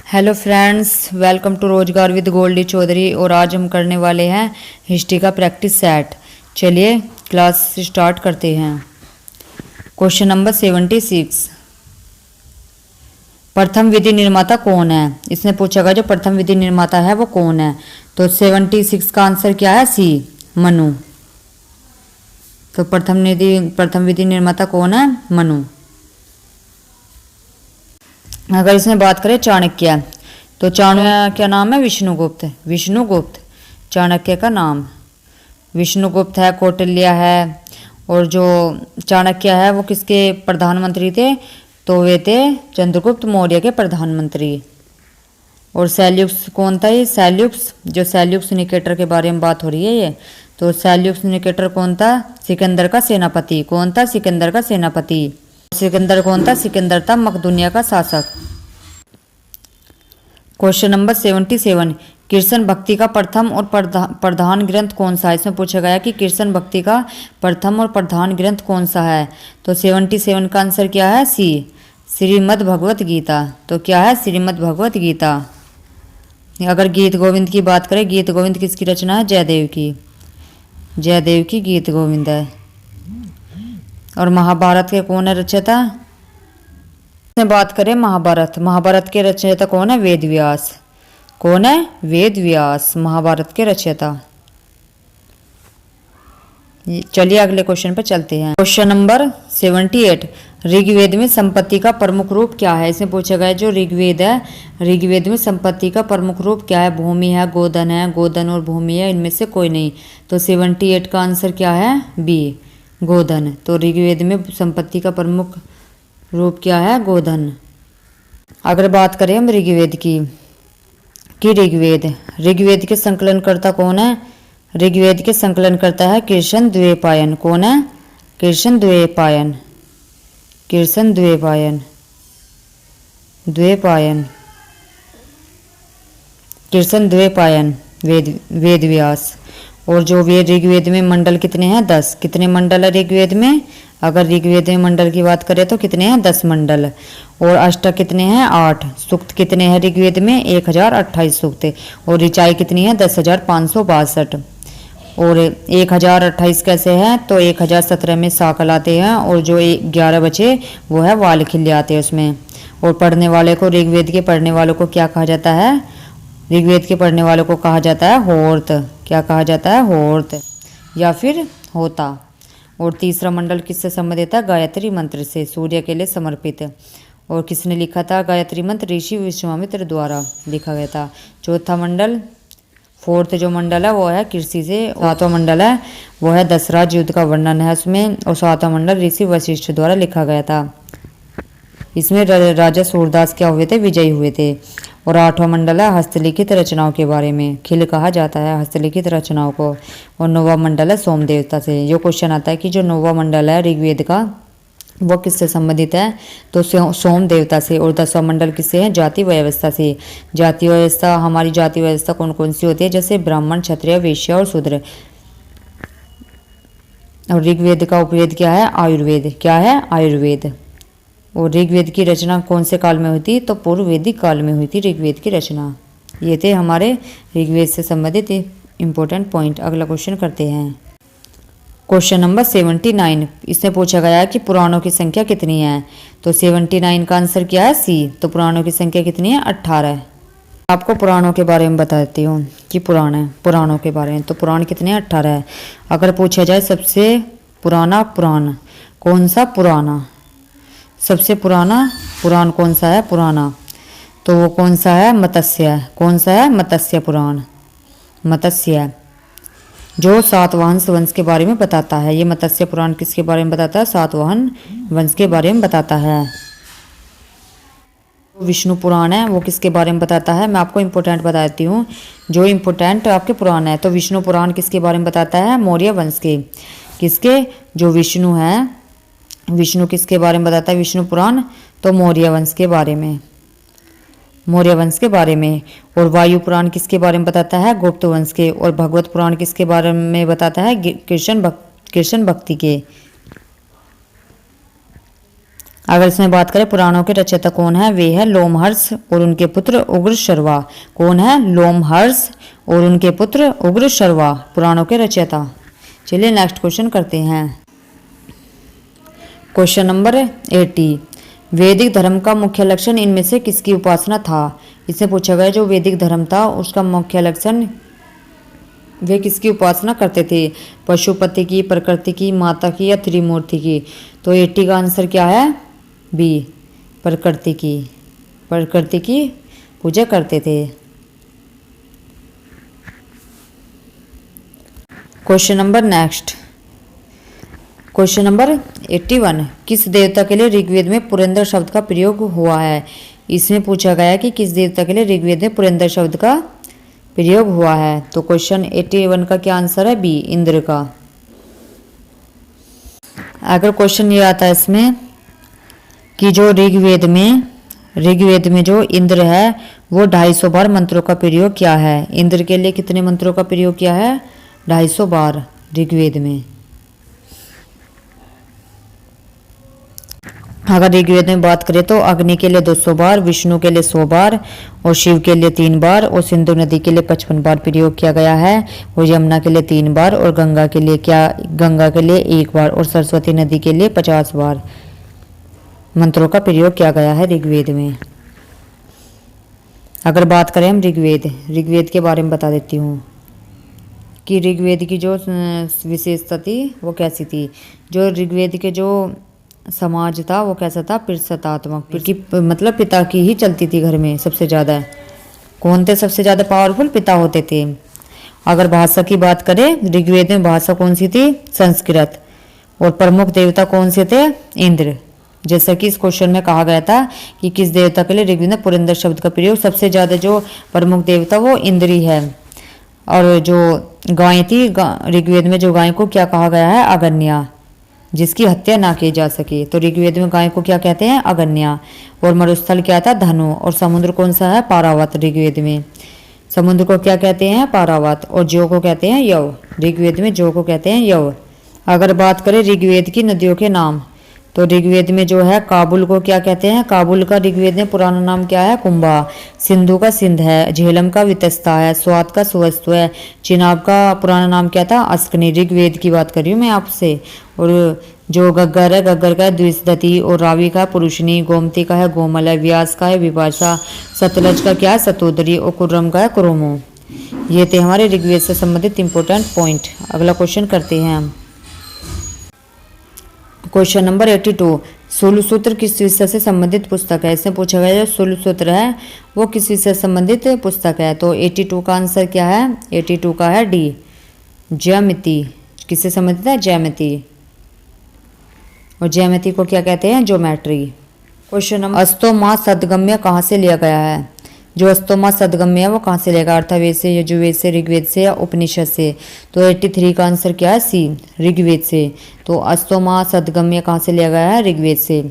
Hello friends, welcome to रोजगार with Goldy Chaudhary. और आज हम करने वाले हैं हिस्ट्री का प्रैक्टिस सेट। चलिए क्लास स्टार्ट करते हैं। क्वेश्चन नंबर 76, प्रथम विधि निर्माता कौन है? इसमें पूछा गया जो प्रथम विधि निर्माता है वो कौन है। तो 76 का आंसर क्या है? सी, मनु। तो प्रथम विधि निर्माता कौन है? मनु। अगर इसमें बात करें चाणक्य, तो चाणक्य क्या नाम है? विष्णुगुप्त। विष्णुगुप्त चाणक्य का नाम। विष्णुगुप्त है, कौटिल्य है, और जो चाणक्य है वो किसके प्रधानमंत्री थे? तो वे थे चंद्रगुप्त मौर्य के प्रधानमंत्री। और सेल्यूक्स कौन था? ये सेल्यूक्स, जो सेल्यूक्स निकेटर के बारे में बात हो रही है ये। तो सेल्यूक्स निकेटर कौन था? सिकंदर का सेनापति। कौन था? सिकंदर का सेनापति। सिकंदर कौन था? सिकंदर था मकदूनिया का शासक। क्वेश्चन नंबर 77, कृष्ण भक्ति का प्रथम और प्रधान ग्रंथ कौन सा है? इसमें पूछा गया कि कृष्ण भक्ति का प्रथम और प्रधान ग्रंथ कौन सा है। तो 77 का आंसर क्या है? सी, श्रीमद् भगवत गीता। तो क्या है? श्रीमद् भगवत गीता। अगर गीत गोविंद की बात करें, गीत गोविंद किसकी रचना है? जयदेव की। जयदेव की गीत गोविंद है। और महाभारत के कौन है रचयिता? बात करें महाभारत, महाभारत के रचयिता कौन है? वेद व्यास। कौन है? वेद व्यास महाभारत के रचयिता। चलिए अगले क्वेश्चन पर चलते हैं। क्वेश्चन नंबर 78, ऋग्वेद में संपत्ति का प्रमुख रूप क्या है? इसमें पूछा गया जो ऋग्वेद है, ऋग्वेद में संपत्ति का प्रमुख रूप क्या है? भूमि है, गोधन है, गोधन और भूमि है, इनमें से कोई नहीं। तो 78 का आंसर क्या है? बी, गोधन। तो ऋग्वेद में संपत्ति का प्रमुख रूप क्या है? गोधन। अगर बात करें हम ऋग्वेद की, ऋग्वेद के संकलनकर्ता कौन है? ऋग्वेद के संकलनकर्ता है कृष्ण द्वैपायन। कौन है? कृष्ण द्वैपायन। कृष्ण द्वैपायन, कृष्ण द्वैपायन वेद व्यास। और जो वेद ऋग्वेद में मंडल कितने हैं? 10। कितने मंडल है ऋग्वेद में? अगर ऋग्वेद में मंडल की बात करें तो कितने हैं? 10 मंडल। और अष्टक कितने हैं? 8। सूक्त कितने हैं ऋग्वेद में? 1028 सूक्त। और ऋचाई कितनी है? 10,562। और 1028 कैसे है? तो 1017 में साकल आते हैं, और जो 11 बचे वो है वाल खिले आते हैं उसमें। और पढ़ने वाले को, ऋग्वेद के पढ़ने वालों को क्या कहा जाता है? ऋग्वेद के पढ़ने वालों को कहा जाता है होर्त। क्या कहा जाता है? होर्त या फिर होता। और तीसरा मंडल किससे संबंधित है? गायत्री मंत्र से, सूर्य के लिए समर्पित। और किसने लिखा था गायत्री मंत्र? ऋषि विश्वामित्र द्वारा लिखा गया था। चौथा मंडल, फोर्थ जो मंडल है वो है कृषि से। 7वां मंडल है वो है दशराज युद्ध का वर्णन है उसमें। और 7वां मंडल ऋषि वशिष्ठ द्वारा लिखा गया था। इसमें राजा सूरदास क्या हुए थे? विजयी हुए थे। और 8वां मंडल है हस्तलिखित रचनाओं के बारे में, खिल कहा जाता है हस्तलिखित रचनाओं को। और 9वां मंडल है सोम देवता से। ये क्वेश्चन आता है कि जो 9वां मंडल है ऋग्वेद का वो किससे संबंधित है? तो सोम देवता से। और 10वां मंडल किससे है? जाति व्यवस्था से। जाति व्यवस्था, हमारी जाति व्यवस्था कौन कौन सी होती है? जैसे ब्राह्मण, क्षत्रिय, वैश्य और शूद्र। और ऋग्वेद का उपवेद क्या है? आयुर्वेद। क्या है? आयुर्वेद। और ऋग्वेद की रचना कौन से काल में हुई थी? तो पूर्व वैदिक काल में हुई थी ऋग्वेद की रचना। ये थे हमारे ऋग्वेद से संबंधित इंपॉर्टेंट पॉइंट। अगला क्वेश्चन करते हैं। क्वेश्चन नंबर 79, इसमें पूछा गया है कि पुराणों की संख्या कितनी है? तो 79 का आंसर क्या है? सी। तो पुराणों की संख्या कितनी है? 18। आपको पुराणों के बारे में बताती हूँ कि पुराणों के बारे में। तो पुराण कितने हैं? 18 है। अगर पूछा जाए सबसे पुराना पुराण कौन सा? पुराना। सबसे पुराना पुराण कौन सा है? पुराना। तो वो कौन सा है? मत्स्य। कौन सा है? मत्स्य पुराण। मत्स्य जो सातवाहन वंश के बारे में बताता है। ये मत्स्य पुराण किसके बारे में बताता है? सातवाहन वंश के बारे में बताता है। विष्णु पुराण है वो किसके बारे में बताता है? मैं आपको इम्पोर्टेंट बताती हूँ जो इम्पोर्टेंट आपके पुराण है। तो विष्णु पुराण किसके बारे में बताता है? मौर्य वंश के। किसके? जो विष्णु है, विष्णु किसके बारे में बताता है विष्णु पुराण? तो मौर्य वंश के बारे में। मौर्य वंश के बारे में। और वायु पुराण किसके बारे में बताता है? गुप्त वंश के। और भगवत पुराण किसके बारे में बताता है? कृष्ण भक्ति के। अगर इसमें बात करें पुराणों के रचयिता कौन है, वे है लोमहर्ष और उनके पुत्र उग्रशर्वा। कौन है? लोमहर्ष और उनके पुत्र उग्रशर्वा पुराणों के रचयिता। चलिए नेक्स्ट क्वेश्चन करते हैं। क्वेश्चन नंबर 80, वैदिक धर्म का मुख्य लक्षण इनमें से किसकी उपासना था? इससे पूछा गया जो वैदिक धर्म था उसका मुख्य लक्षण, वे किसकी उपासना करते थे? पशुपति की, प्रकृति की, माता की या त्रिमूर्ति की? तो 80 का आंसर क्या है? बी, प्रकृति की। प्रकृति की पूजा करते थे। Question number next, question number 81, किस देवता के लिए ऋग्वेद में पुरंदर शब्द का प्रयोग हुआ है? इसमें पूछा गया कि किस देवता के लिए ऋग्वेद में पुरंदर शब्द का प्रयोग हुआ है। तो क्वेश्चन 81 का क्या आंसर है? बी, इंद्र का। अगर क्वेश्चन ये आता है इसमें कि जो ऋग्वेद में जो इंद्र है वो 250 बार मंत्रों का प्रयोग किया है। इंद्र के लिए कितने मंत्रों का प्रयोग किया है? 250 बार ऋग्वेद में। अगर ऋग्वेद में बात करें तो अग्नि के लिए 200 बार, विष्णु के लिए 100 बार और शिव के लिए 3 बार और सिंधु नदी के लिए 55 बार प्रयोग किया गया है और यमुना के लिए 3 बार और गंगा के लिए 1 बार और सरस्वती नदी के लिए 50 बार मंत्रों का प्रयोग किया गया है ऋग्वेद में। अगर बात करें हम ऋग्वेद के बारे में बता देती हूँ कि ऋग्वेद की जो विशेषता थी वो कैसी थी। जो ऋग्वेद के जो समाज था वो कैसा था? पितृसत्तात्मक, मतलब पिता की ही चलती थी घर में सबसे ज़्यादा। कौन थे सबसे ज़्यादा पावरफुल? पिता होते थे। अगर भाषा की बात करें ऋग्वेद में भाषा कौन सी थी? संस्कृत। और प्रमुख देवता कौन से थे? इंद्र। जैसा कि इस क्वेश्चन में कहा गया था कि किस देवता के लिए ऋग्वेद में पुरंदर शब्द का प्रयोग, सबसे ज़्यादा जो प्रमुख देवता वो इंद्र ही है। और जो गाय थी ऋग्वेद में, जो गाय को क्या कहा गया है? अगन्या, जिसकी हत्या ना की जा सके। तो ऋग्वेद में गाय को क्या कहते हैं? अगन्या। और मरुस्थल क्या था? धनु। और समुद्र कौन सा है? पारावत। ऋग्वेद में समुद्र को क्या कहते हैं? पारावत। और जौ को कहते हैं यव। ऋग्वेद में जौ को कहते हैं यव। अगर बात करें ऋग्वेद की नदियों के नाम, तो ऋग्वेद में जो है काबुल को क्या कहते हैं? काबुल का ऋग्वेद में पुराना नाम क्या है? कुंभा। सिंधु का सिंध है। झेलम का वितस्ता है। स्वात का सुवस्तु है। चिनाब का पुराना नाम क्या था? अस्कनी। ऋग्वेद की बात कर रही हूँ मैं आपसे। और जो गग्गर है, गग्गर का है द्विशदती। और रावी का है पुरुषनी। गोमती का है गोमल है। व्यास का है विपाशा। सतलज का क्या है? सतोदरी। और कुर्रम का है कुरुमो। ये थे हमारे ऋग्वेद से संबंधित इंपॉर्टेंट पॉइंट। अगला क्वेश्चन करते हैं हम। क्वेश्चन नंबर 82, सूत्र किस विषय से संबंधित पुस्तक है? इसमें पूछा गया जो सूत्र है वो किस विषय से संबंधित पुस्तक है? तो 82 का आंसर क्या है? 82 का है डी, ज्यामिति। किससे संबंधित है? ज्यामिति। और ज्यामिति को क्या कहते हैं? ज्योमेट्री। क्वेश्चन नंबर, अस्तोमा सदगम्य कहाँ से लिया गया है? जो अस्तोमा सदगम्य है वो कहाँ से लेगा? अर्थवेद से, यजुर्वेद से, ऋग्वेद से या उपनिषद से? तो 83 का आंसर क्या है? सी, ऋग्वेद से। तो अस्तोमा सदगम्य कहाँ से लिया गया है? ऋग्वेद से।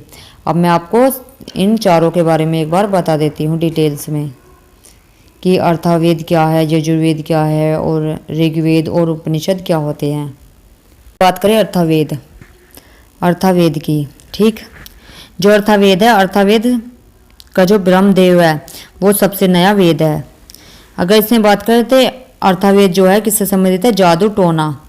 अब मैं आपको इन चारों के बारे में एक बार बता देती हूँ डिटेल्स में कि अर्थवेद क्या है, यजुर्वेद क्या है और ऋग्वेद और उपनिषद क्या होते हैं। बात करें अर्थवेद की, ठीक। जो अर्थवेद है, अर्थवेद का जो ब्रह्मदेव है वो सबसे नया वेद है। अगर इसमें बात करें तो अर्थवेद जो है किससे संबंधित है? जादू टोना।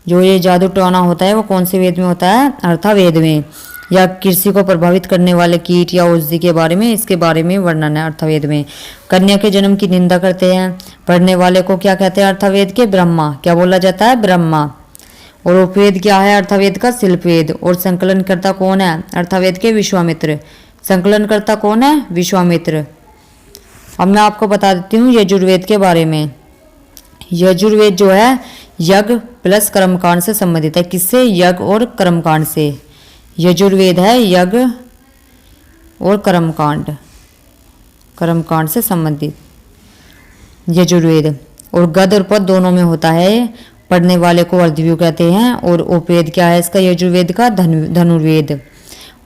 जो ये जादू टोना होता है वो कौन से वेद में होता है? अर्थवेद में। या कृषि को प्रभावित करने वाले कीट या औषधि के बारे में, इसके बारे में वर्णन है अर्थवेद में। कन्या के जन्म की निंदा करते हैं। पढ़ने वाले को क्या कहते हैं? अर्थवेद के ब्रह्मा। क्या बोला जाता है? ब्रह्मा। और उपवेद क्या है अर्थवेद का? शिल्पवेद। और संकलनकर्ता कौन है अर्थवेद के? विश्वामित्र। संकलनकर्ता कौन है? विश्वामित्र। अब मैं आपको बता देती हूँ यजुर्वेद के बारे में। यजुर्वेद जो है यज्ञ प्लस कर्मकांड से संबंधित है। किससे? यज्ञ और कर्मकांड से। यजुर्वेद है यज्ञ और कर्मकांड से संबंधित यजुर्वेद। और गद और पद दोनों में होता है। पढ़ने वाले को अर्धव्यू कहते हैं। और उपवेद क्या है इसका? यजुर्वेद का धनुर्वेद।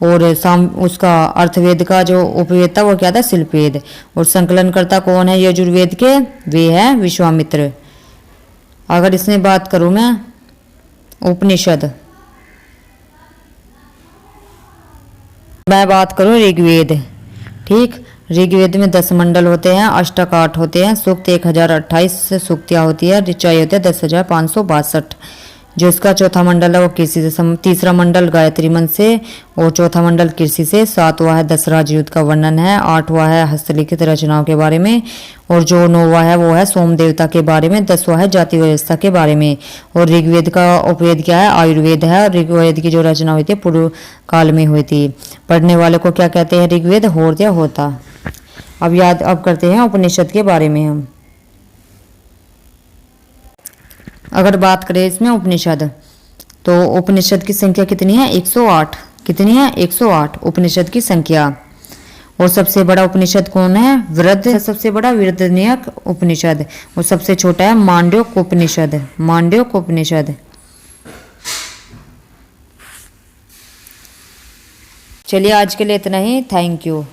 और उसका अर्थवेद का जो उपवेद था वो क्या था? शिल्पवेद। और संकलनकर्ता कौन है यजुर्वेद के? वे है विश्वामित्र। अगर इसमें बात करूं मैं उपनिषद, मैं बात करूं ऋग्वेद। ठीक, ऋग्वेद में 10 मंडल होते हैं, अष्टक 8 होते हैं, सूक्त 1028 सूक्तियाँ होती है, ऋचाएँ होते हैं 10,562। जो इसका चौथा मंडल है वो कृषि से तीसरा मंडल गायत्री मंत्र से और चौथा मंडल कृषि से। सातवां है 10 राजयुद्ध का वर्णन है। आठवां है हस्तलिखित रचनाओं के बारे में और जो नौवां है वो है सोम देवता के बारे में। 10वां है जाति व्यवस्था के बारे में। और ऋग्वेद का उपवेद क्या है? आयुर्वेद है। ऋग्वेद की जो रचना हुई थी पूर्व काल में हुई थी। पढ़ने वाले को क्या कहते हैं? ऋग्वेद होता या होता। अब करते हैं उपनिषद के बारे में हम। अगर बात करें इसमें उपनिषद, तो उपनिषद की संख्या कितनी है? 108। कितनी है? 108 उपनिषद की संख्या। और सबसे बड़ा उपनिषद कौन है? वृद्ध। सबसे बड़ा वृद्धन्यक उपनिषद। और सबसे छोटा है मांड्योक उपनिषद। मांड्योक उपनिषद। चलिए आज के लिए इतना ही। Thank you.